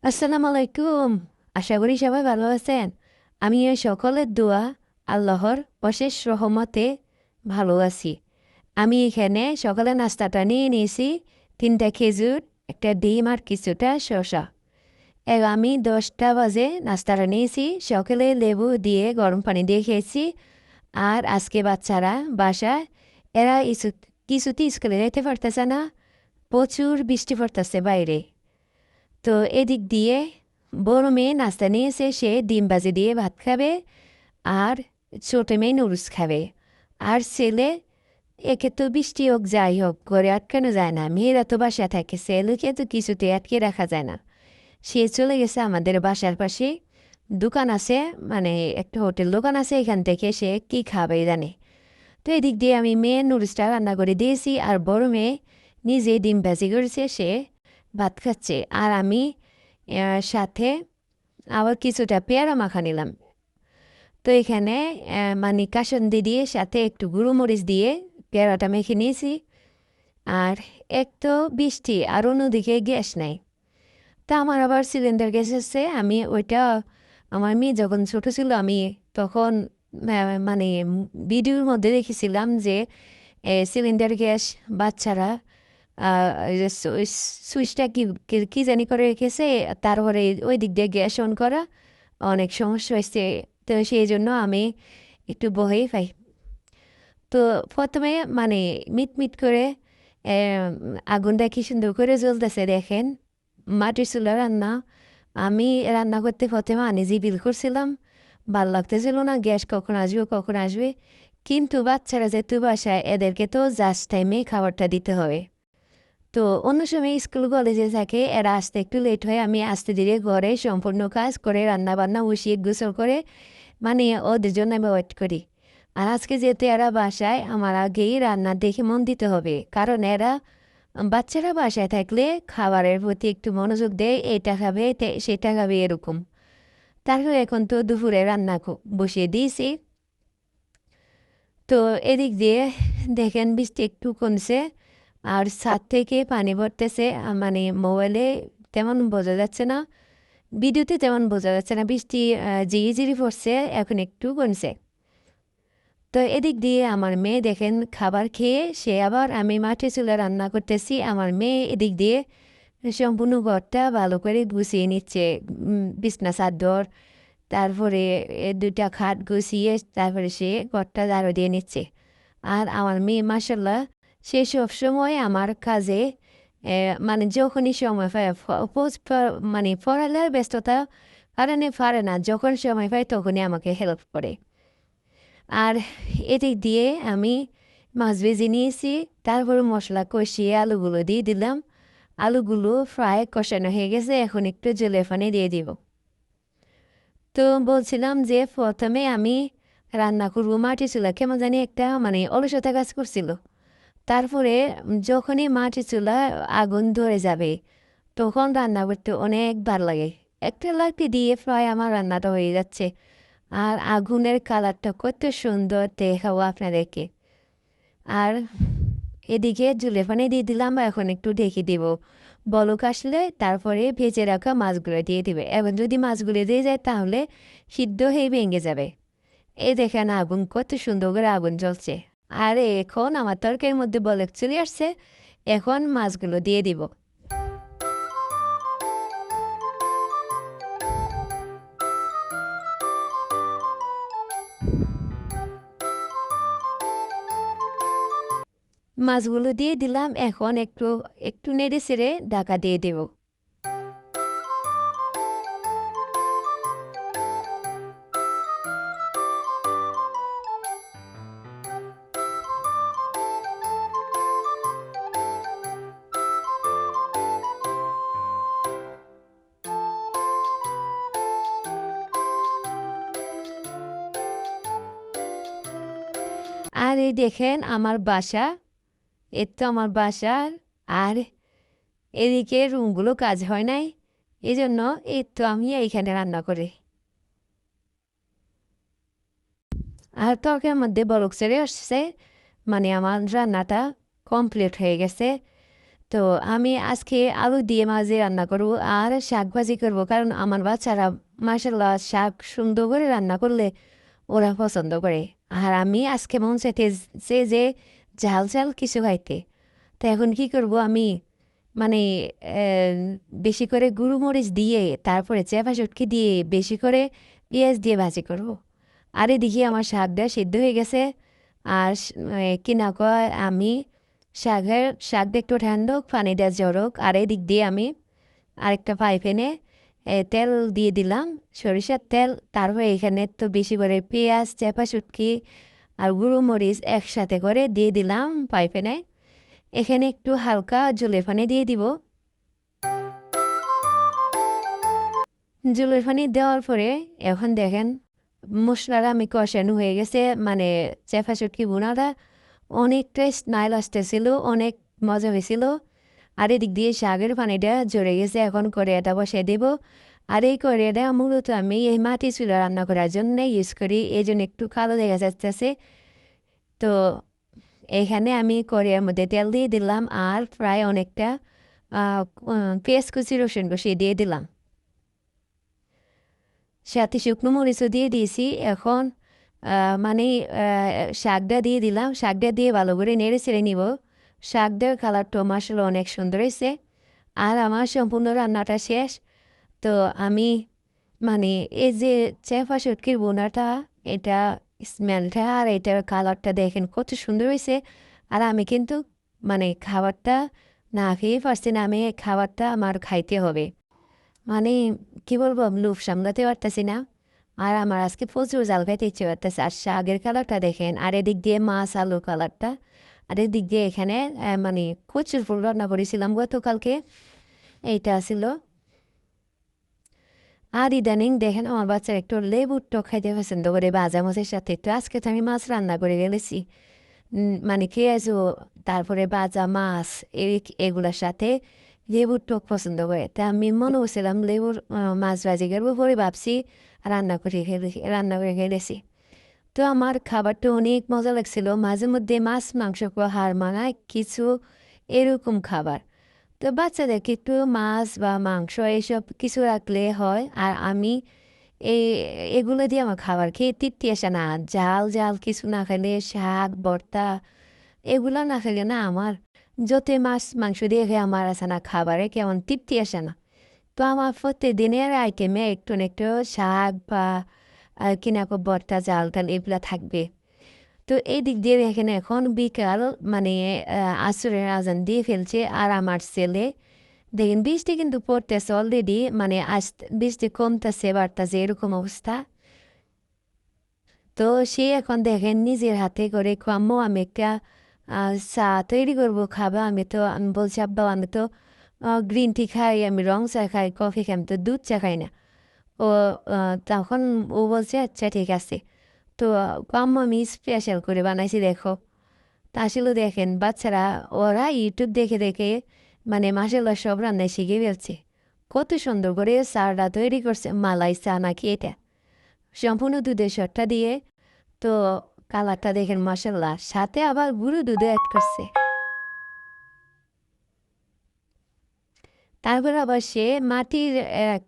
আসসালামু আলাইকুম। আশা করি সবাই ভালো আছেন। আমি এই সকলের দোয়া আল্লাহর অশেষ রহমতে ভালো আছি। আমি এখানে সকালে নাস্তাটা নিয়ে নিয়েছি 3টা খেজুর, একটা ডিম আর কিছুটা শসা। আমি 10টা বাজে নাস্তাটা নিয়েছি। সকালে লেবু দিয়ে গরম পানি দিয়ে খেয়েছি। আর আজকে বাচ্চারা বাসায় এরা কিছুতেই স্কুলে যেতে পারতেছে না। প্রচুর বৃষ্টি পড়তেছে বাইরে। তো এদিক দিয়ে বড় মেয়ে নাস্তা নিয়েছে, সে ডিম ভাজি দিয়ে ভাত খাবে আর ছোট মেয়ে নুডলস খাবে। আর ছেলে একে তো বৃষ্টি হোক যাই হোক ঘরে আটকানো যায় না, মেয়েরা তো বাসায় থাকে, ছেলেকে তো কিছুতে আটকে রাখা যায় না। সে চলে গেছে আমাদের বাসার পাশে দোকান আছে, মানে একটা হোটেল দোকান আছে, এখান থেকে সে কি খাবে জানে। তো এদিক দিয়ে আমি মেয়ে নুডলসটা রান্না করে দিয়েছি আর বড় মেয়ে নিজে ডিম ভাজি করেছে, সে ভাত খাচ্ছে। আর আমি সাথে আবার কিছুটা পেয়ারা মাখা নিলাম। তো এখানে মানে কাসন্দি দিয়ে সাথে একটু গুঁড়ো মরিচ দিয়ে পেয়ারাটা মেখে নিয়েছি। আর এক তো বৃষ্টি আর অন্যদিকে গ্যাস নাই। তা আমার আবার সিলিন্ডার গ্যাস আছে, আমি ওইটা আমার মেয়ে যখন ছোট ছিল আমি তখন মানে ভিডিওর মধ্যে দেখেছিলাম যে সিলিন্ডার গ্যাস বাচ্চারা এই যে সুইচটা কি কি কি জানি করে রেখেছে, তারপরে ওই দিক দিয়ে গ্যাস অন করা অনেক সমস্যা হয়েছে। তো সেই জন্য আমি একটু ভয়ই পাই। তো প্রথমে মানে মিট করে আগুনটা কি সুন্দর করে জ্বলতেছে দেখেন, মাটির চুলা রান্না। আমি রান্না করতে প্রথমে আনইজি ফিল করছিলাম, ভাল লাগতেছিল না, গ্যাস কখন আসবে। কিন্তু বাচ্চারা যেহেতু বাসায়, এদেরকে তো জাস্ট টাইমে খাবারটা দিতে হবে। তো অন্য সময় স্কুল কলেজে থাকে, এরা আসতে একটু লেট হয়, আমি আসতে ধীরে ঘরে সম্পূর্ণ কাজ করে রান্না বান্না বসিয়ে গোসল করে মানে ওদের জন্য আমি ওয়েট করি। আর আজকে যেহেতু এরা বাসায়, আমার আগেই রান্নার দেখে মন দিতে হবে, কারণ এরা বাচ্চারা বাসায় থাকলে খাবারের প্রতি একটু মনোযোগ দেয়, এটা খাবে সেটা খাবে এরকম। তারপরে এখন তো দুপুরে রান্না বসিয়ে দিয়েছি। তো এদিক দিয়ে দেখেন বৃষ্টি একটু কমছে আর ছাদ থেকে পানি পড়তেছে। মানে মোবাইলে তেমন বোঝা যাচ্ছে না, ভিডিওতে তেমন বোঝা যাচ্ছে না, বৃষ্টি ঝিরি ঝিরি পড়ছে, এখন একটু কমছে। তো এদিক দিয়ে আমার মেয়ে দেখেন খাবার খেয়ে সে আবার, আমি মাঠে চুলা রান্না করতেছি, আমার মেয়ে এদিক দিয়ে সম্পূর্ণ ঘরটা ভালো করে গুছিয়ে নিচ্ছে। বিছনা চাদর, তারপরে 2টা খাট গুছিয়ে তারপরে সে ঘরটা ঝাড়ু দিয়ে নিচ্ছে। আর আমার মেয়ে মাসাল্লাহ, সে সবসময় আমার কাজে মানে যখনই সময় পায় মানে পড়ালেখার ব্যস্ততা কারণে পারে না, যখন সময় পায় তখনই আমাকে হেল্প করে। আর এদিক দিয়ে আমি মাছ ভেজে নিয়েছি, তারপরে মশলা কষিয়ে আলুগুলো দিয়ে দিলাম। আলুগুলো ফ্রাই কষানো হয়ে গেছে, এখন একটু জলে পানি দিয়ে দিব। তো বলছিলাম যে প্রথমে আমি রান্না করবো মাটি চুলা, কেমন জানি একটা মানে অলসতা কাজ করছিল। তারপরে যখনই মাটি চুলা আগুন ধরে যাবে তখন রান্না করতে অনেক ভালো লাগে। একটা লাকড়ি দিয়ে প্রায় আমার রান্নাটা হয়ে যাচ্ছে। আর আগুনের কালারটা কত সুন্দর দেখাবো আপনাদেরকে। আর এদিকে জুলে পানি দিয়ে দিলাম, এখন একটু ঢেকে দিব। বলক আসলে তারপরে ভেজে রাখা মাছগুলো দিয়ে দিবে, এবং যদি মাছগুলো দিয়ে যায় তাহলে সিদ্ধ হয়ে ভেঙে যাবে। এই দেখেন আগুন কত সুন্দর করে আগুন জ্বলছে। আর এখন আমার তরকারির মধ্যে বলক চলে আসছে, এখন মাছগুলো দিয়ে দিব। মাছগুলো দিয়ে দিলাম, এখন একটু একটু নেড়ে ছেড়ে ঢাকা দিয়ে দেব। আর এই দেখেন আমার বাসা, এর তো আমার বাসার। আর এদিকে রুমগুলো কাজ হয় নাই, এই জন্য এই তো আমি এইখানে রান্না করি। আর তরকারির মধ্যে বলক চলে আসছে, মানে আমার রান্নাটা কমপ্লিট হয়ে গেছে। তো আমি আজকে আলু দিয়ে মাছ দিয়ে রান্না করবো আর শাক ভাজি করবো, কারণ আমার বাচ্চারা মাসাল্লাহ শাক সুন্দর করে রান্না করলে ওরা পছন্দ করে। আর আমি আজকে মন চাইতেছে যে ঝাল ঝাল কিছু খাইতে। তো এখন কি করব আমি, মানে বেশি করে গুঁড়ো মরিচ দিয়ে তারপরে চেপা চটকি দিয়ে বেশি করে পেঁয়াজ দিয়ে ভাজি করব। আর এদিকে আমার শাকটা সিদ্ধ হয়ে গেছে। আর কিনা কয় আমি শাকটা একটু ঠান্ডা হোক, পানিটা জড়োক, আর এদিক দিয়ে আমি আরেকটা পাইপ এনে তেল দিয়ে দিলাম, সরিষার তেল। তারপরে এখানে তো বেশি করে পেঁয়াজ চেপা শুটকি আর গুঁড়ো মরিচ একসাথে করে দিয়ে দিলাম পাইপ এনে। এখানে একটু হালকা জলের পানি দিয়ে দিব। জলের পানি দেওয়ার পরে এখন দেখেন মশলাটা আমি কষানো হয়ে গেছে, মানে চেপা শুটকি বোনাটা অনেকটা স্নাইল আসতেছিল, অনেক মজা হয়েছিল। আর এদিক দিয়ে শাকের পানিটা ঝরে গেছে, এখন কড়াইটা বসিয়ে দেব। আর এই কড়াইটা মূলত আমি এই মাটি চুলা রান্না করার জন্য ইউজ করি, এই জন্য একটু কালো দেখা যাচ্ছে। তো এখানে আমি কড়াইয়ের মধ্যে তেল দিয়ে দিলাম আর প্রায় অনেকটা পেঁয়াজ কুচি রসুন কষিয়ে দিয়ে দিলাম, সাথে শুকনো মরিচও দিয়ে দিয়েছি। এখন মানে শাকটা দিয়ে দিলাম, শাকটা দিয়ে ভালো করে নেড়ে ছেড়ে নিব। শাকটার কালারটা মাসাল্লাহ অনেক সুন্দর হয়েছে। আর আমার সম্পূর্ণ রান্নাটা শেষ। তো আমি মানে এই যে চেপা শুটকির বোনাটা, এটা স্মেলটা আর এটার কালারটা দেখেন কত সুন্দর হয়েছে। আর আমি কিন্তু মানে খাবারটা না খেয়ে পারছি না, আমি খাবারটা আমার খাইতে হবে, মানে কি বলবো, লোভ সামলাতে পারতেছি না। আর আমার আজকে প্রচুর জাল খাইতে ইচ্ছে করতেছে। আর শাকের কালারটা দেখেন, আর এদিক দিয়ে মাছ আলুর কালারটা, আর এদিক দিয়ে এখানে মানে কচুর ফুল রান্না করেছিলাম গতকালকে, এইটা ছিল। আর ইদানিং দেখেন আমার বাচ্চারা একটু লেবুর টক খাইতে পছন্দ করে ভাজা মাছের সাথে। তো আজকে তো আমি মাছ রান্না করে ফেলেছি, মানে পেঁয়াজু তারপরে ভাজা মাছ এগুলোর সাথে লেবুর টক পছন্দ করে। তা আমি মনে করছিলাম লেবুর মাছ ভাজি করবো, পরে ভাবছি রান্না করে খেলেছি। তো আমার খাবারটা অনেক মজা লাগছিল। মাঝে মধ্যে মাছ মাংস হার মানায় কিছু এরকম খাবার। তো বাচ্চাদেরকে একটু মাছ বা মাংস এইসব কিছু রাখলে হয়। আর আমি এই এগুলো দিয়ে আমার খাবার খেয়ে তৃপ্তি আসে না। ঝাল ঝাল কিছু না খেলে, শাক ভর্তা এগুলো না খেলে না আমার যতই মাছ মাংস দিয়ে খেয়ে আমার আসে না খাবারে কেমন তৃপ্তি আসে না। তো আমার প্রত্যেকদিনের আইটেমে একটু না একটু শাক বা কিনা ভর্তা জাল টাল এগুলো থাকবে। তো এই দিক দিয়ে এখানে এখন বিকাল, মানে আসরের আজান দিয়ে ফেলছে। আর আমার ছেলে দেখেন বৃষ্টি কিন্তু পড়তেছে অলরেডি, মানে বৃষ্টি কমতেছে বাড়তেছে এরকম অবস্থা। তো সে এখন দেখেন নিজের হাতে করে আম্মু আমি একটা চা তৈরি করবো খাবা। আমি বলছি আব্বা আমি তো গ্রিন টি খাই, আমি রং চা খাই, কফি খাই, আমি তো দুধ চা খাই না। ও তখন ও বলছে আচ্ছা ঠিক আছে। তো আম্মু আমি স্পেশাল করে বানাইছি দেখো। তা আসলে দেখেন বাচ্চারা ওরা ইউটিউব দেখে দেখে মানে মাসাল্লাহ সব রান্নায় শিখে ফেলছে। কত সুন্দর করে চাটা তৈরি করছে, মালাই চা নাকি এটা, সম্পূর্ণ দুধের সরটা দিয়ে। তো কালারটা দেখেন মাসাল্লাহ, সাথে আবার গুঁড়ো দুধও অ্যাড করছে। তারপর আবার সে মাটির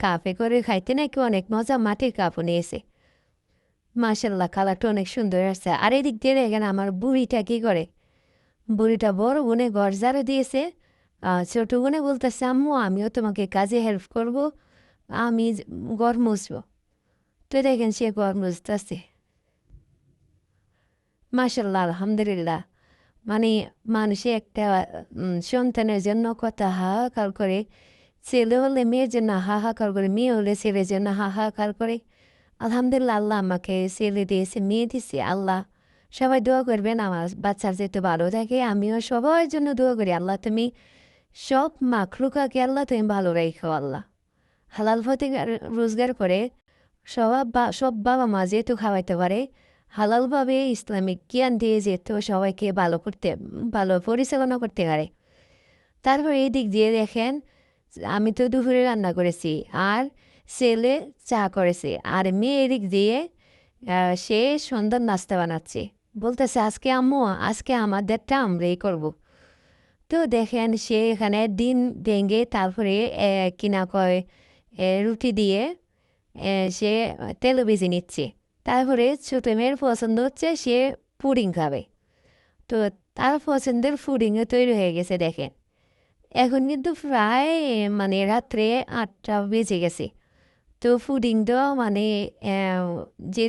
কাপে করে খাইতে নাকি অনেক মজা, মাটির কাপও নিয়েছে। মাসাল্লাহ কালারটা অনেক সুন্দর আছে। আর এদিক দিয়ে দেখেন আমার বুড়িটা কি করে, বুড়িটা বড় বোনে ঘর ঝাড়ু দিয়েছে, ছোট বোনে বলতেছে আম্মু আমিও তোমাকে কাজে হেল্প করব, আমি ঘর মুছবো। তো দেখেন সে ঘর মুছতেছে। মাশাল্লাহ আলহামদুলিল্লাহ, মানে মানুষে একটা সন্তানের জন্য কত হাহাকার করে। ছেলে হলে মেয়ের জন্য হাহাকার করে, মেয়ে হলে ছেলের জন্য হাহাকার করে। আলহামদুলিল্লাহ আল্লাহ আমাকে ছেলে দিয়েছে, মেয়ে দিয়েছে। আল্লাহ সবাই দোয়া করবেন আমার বাচ্চার যেহেতু ভালো থাকে। আমিও সবার জন্য দোয়া করি আল্লাহ তুমি সব মাখলুকাকে আল্লাহ তুমি ভালো রেখো আল্লাহ। হালাল পথে রোজগার করে সব বাবা মা যেহেতু খাওয়াইতে পারে, হালালভাবে ইসলামিক জ্ঞান দিয়ে যেহেতু সবাইকে ভালো পরিচালনা করতে পারে। তারপর এই দিক দিয়ে দেখেন আমি তো দুপুরে রান্না করেছি আর ছেলে চা করেছে, আর মেয়ে এদিক দিয়ে সে সন্ধ্যার নাস্তা বানাচ্ছে। বলতেছে আজকে আম্মু আজকে আমাদেরটা আমরাই করব। তো দেখেন সে এখানে ডিম ভেঙে তারপরে কিনা কয় রুটি দিয়ে সে তেলে ভেজে নিচ্ছে। তারপরে ছোটো মেয়ের পছন্দ হচ্ছে সে পুডিং খাবে। তো তার পছন্দের পুডিংও তৈরি হয়ে গেছে দেখেন। এখন কিন্তু প্রায় মানে রাত্রে 8টা বেজে গেছে। তো পুডিংটা মানে যে